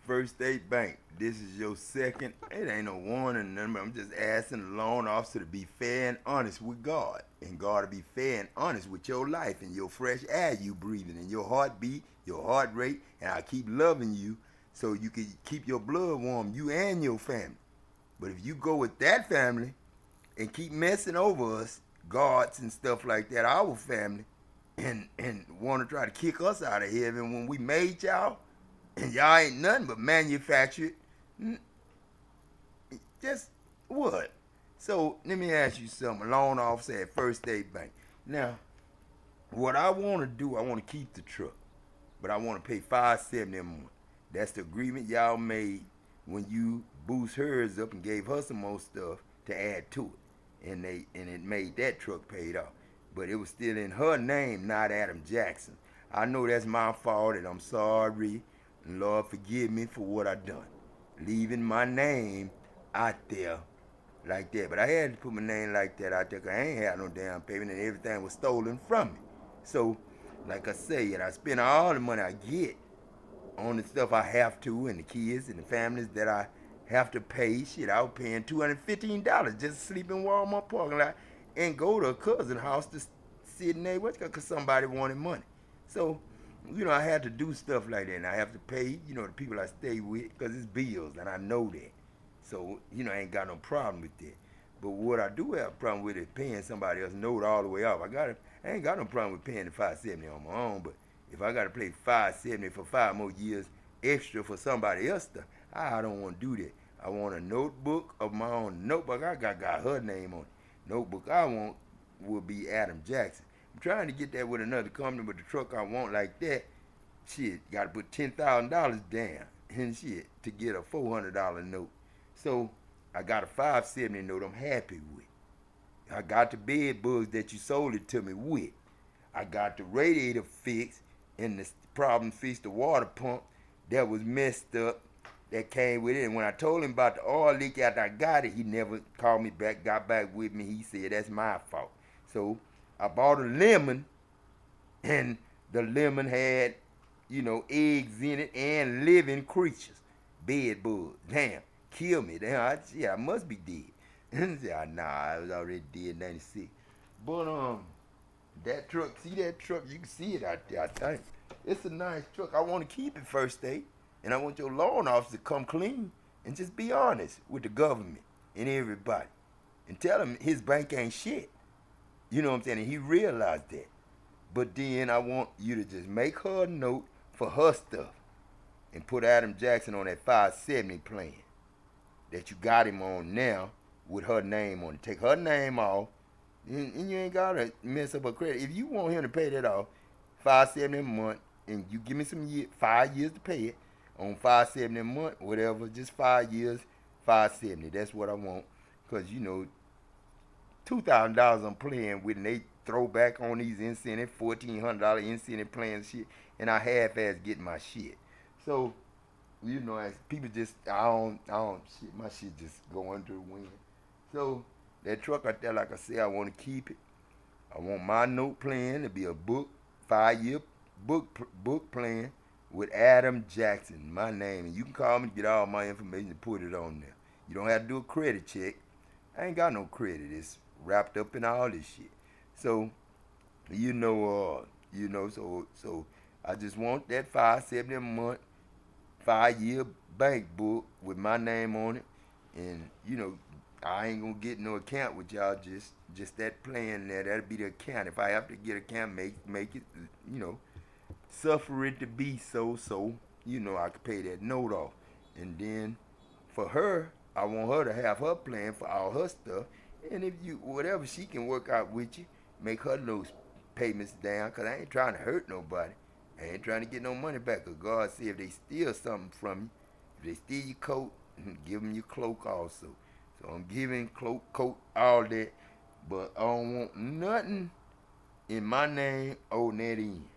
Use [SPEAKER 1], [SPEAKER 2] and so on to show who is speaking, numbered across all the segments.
[SPEAKER 1] First State Bank, this is your second. It ain't no warning, nothing. I'm just asking the loan officer to be fair and honest with God, and God to be fair and honest with your life and your fresh air you breathing, and your heartbeat, your heart rate, and I keep loving you so you can keep your blood warm, you and your family. But if you go with that family and keep messing over us, gods and stuff like that, our family, and want to try to kick us out of heaven when we made y'all, and y'all ain't nothing but manufactured. Just what? So let me ask you something. Loan officer at First State Bank. Now, what I want to do, I want to keep the truck, but I want to pay $570 a month. That's the agreement y'all made when you boost hers up and gave her some more stuff to add to it, and it made that truck paid off. But it was still in her name, not Adam Jackson. I know that's my fault, and I'm sorry. And Lord, forgive me for what I done, leaving my name out there like that. But I had to put my name like that out there because I ain't had no damn payment and everything was stolen from me. So, like I say, and I spend all the money I get on the stuff I have to, and the kids and the families that I have to pay. Shit, I was paying $215 just to sleep in Walmart parking lot and go to a cousin's house to sit in there because somebody wanted money. So, I had to do stuff like that, and I have to pay, the people I stay with because it's bills, and I know that. So, I ain't got no problem with that. But what I do have a problem with is paying somebody else's note all the way off. I ain't got no problem with paying the $570 on my own, but if I got to pay $570 for 5 more years extra for somebody else stuff, I don't want to do that. I want a notebook of my own. Notebook I got her name on it. Notebook I want will be Adam Jackson. I'm trying to get that with another company, but the truck I want like that, shit, got to put $10,000 down and shit to get a $400 note. So I got a $570 note I'm happy with. I got the bed bugs that you sold it to me with. I got the radiator fixed and the problem fixed the water pump that was messed up that came with it. And when I told him about the oil leak after I got it, he never called me back, got back with me. He said, that's my fault. So I bought a lemon, and the lemon had, eggs in it and living creatures. Bed bugs. Damn, kill me. Damn, I must be dead. And I said, nah, I was already dead in 96. But, that truck, see that truck? You can see it out there, I think. It's a nice truck. I want to keep it First State. And I want your loan officer to come clean and just be honest with the government and everybody. And tell him his bank ain't shit. You know what I'm saying? And he realized that. But then I want you to just make her a note for her stuff and put Adam Jackson on that 570 plan that you got him on now with her name on it. Take her name off, and you ain't gotta mess up her credit. If you want him to pay that off, 570 a month, and you give me 5 years to pay it on 570 a month, whatever, just 5 years, 570. That's what I want, cause $2,000 I'm playing with, and they throw back on these incentive $1,400 incentive plans shit, and I half-ass get my shit. So as people just, I don't, shit, my shit just going to the wind. So that truck out there, like I said, I want to keep it. I want my note plan to be a 5-year book plan with Adam Jackson, my name, and you can call me to get all my information and put it on there. You don't have to do a credit check. I ain't got no credit. It's wrapped up in all this shit. So, so I just want that 570 a month, 5-year bank book with my name on it, and I ain't gonna get no account with y'all. Just that plan there. That'll be the account. If I have to get account, make it. Suffer it to be so. I could pay that note off, and then for her, I want her to have her plan for all her stuff. And if whatever she can work out with you, make her those payments down. Cause I ain't trying to hurt nobody. I ain't trying to get no money back. Cause God said if they steal something from you, if they steal your coat, give them your cloak also. So I'm giving cloak, coat, all that. But I don't want nothing in my name on that end.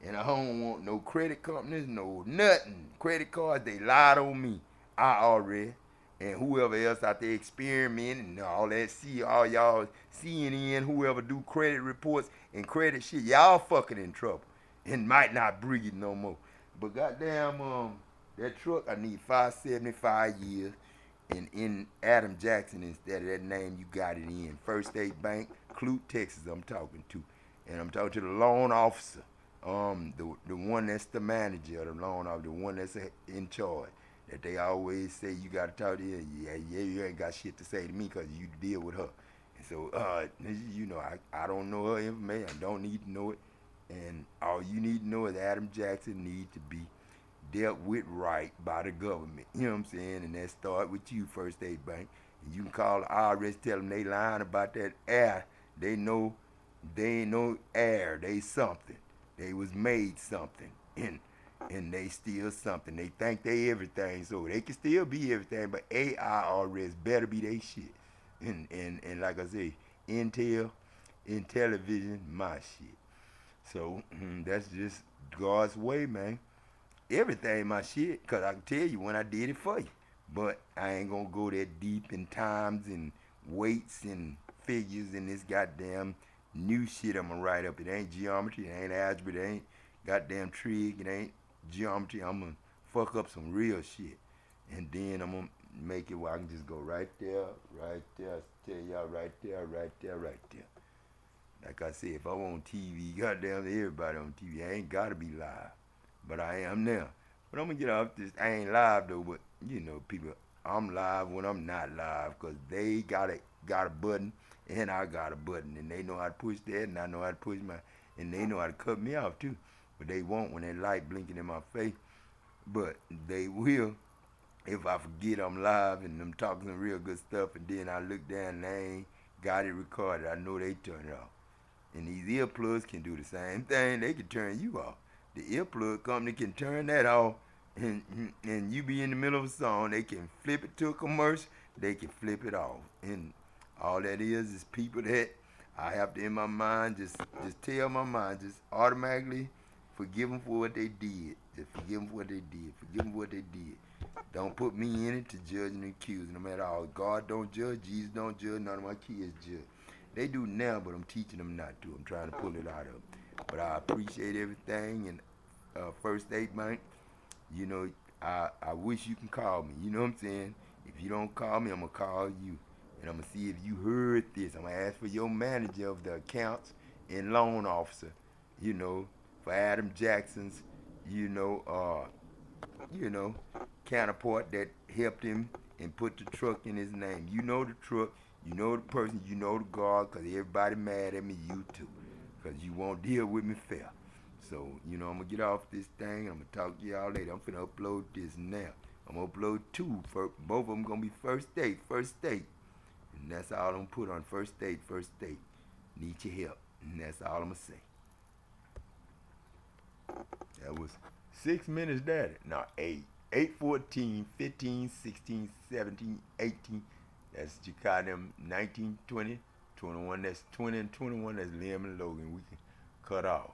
[SPEAKER 1] And I don't want no credit companies, no nothing. Credit cards, they lied on me. I already. And whoever else out there experimenting and all that, see all y'all CNN, whoever do credit reports and credit shit, y'all fucking in trouble and might not breathe no more. But goddamn, That truck, I need 575 years. And in Adam Jackson, instead of that name, you got it in First State Bank, Clute, Texas. I'm talking to, and I'm talking to the loan officer, the one that's the manager of the loan officer, the one that's in charge. That they always say you got to talk to her. Yeah, you ain't got shit to say to me because you deal with her. And so, you know, I don't know her information. I don't need to know it. And all you need to know is Adam Jackson need to be dealt with right by the government. You know what I'm saying? And that start with you, First State Bank. And you can call the IRS, tell them they lying about that air. They know they ain't no air. They something. They was made something. And they still something. They think they everything. So they can still be everything, but AIRS better be they shit. And like I say, Intellivision, my shit. So that's just God's way, man. Everything my shit, because I can tell you when I did it for you. But I ain't going to go that deep in times and weights and figures and this goddamn new shit I'm going to write up. It ain't geometry, it ain't algebra, it ain't goddamn trig, it ain't geometry. I'm going to fuck up some real shit. And then I'm going to make it where I can just go right there, tell y'all right there, right there, right there. Like I said, if I want TV, goddamn everybody on TV. I ain't got to be live. But I am now. But I'm going to get off this. I ain't live though, but you know, people, I'm live when I'm not live because they got a button and I got a button and they know how to push that and I know how to push mine. And they know how to cut me off too. But they won't when that light blinking in my face. But they will if I forget I'm live and I'm talking some real good stuff and then I look down and they ain't got it recorded. I know they turn it off. And these earplugs can do the same thing. They can turn you off. The earplug company can turn that off, and you be in the middle of a song. They can flip it to a commercial. They can flip it off. And all that is people that I have to, in my mind, just tell my mind, just automatically forgive them for what they did. Just forgive them for what they did. Forgive them for what they did. Don't put me in it to judge and accuse, no matter how. God don't judge, Jesus don't judge, none of my kids judge. They do now, but I'm teaching them not to. I'm trying to pull it out of them. But I appreciate everything. And First State Bank, you know, I wish you can call me. You know what I'm saying? If you don't call me, I'm going to call you. And I'm going to see if you heard this. I'm going to ask for your manager of the accounts and loan officer, you know, for Adam Jackson's, you know, counterpart that helped him and put the truck in his name. You know the truck, you know the person, you know the guard, because everybody mad at me, you too, because you won't deal with me fair. So, you know, I'm going to get off this thing. I'm going to talk to y'all later. I'm finna upload this now. I'm going to upload two. Both of them going to be First State. And that's all I'm going to put on First State. Need your help. And that's all I'm going to say. That was 6 minutes, Daddy. No, 8. 8, 14, 15, 16, 17, 18. That's Chicago, 19, 20, 21. That's 20 and 21. That's Liam and Logan. We can cut off.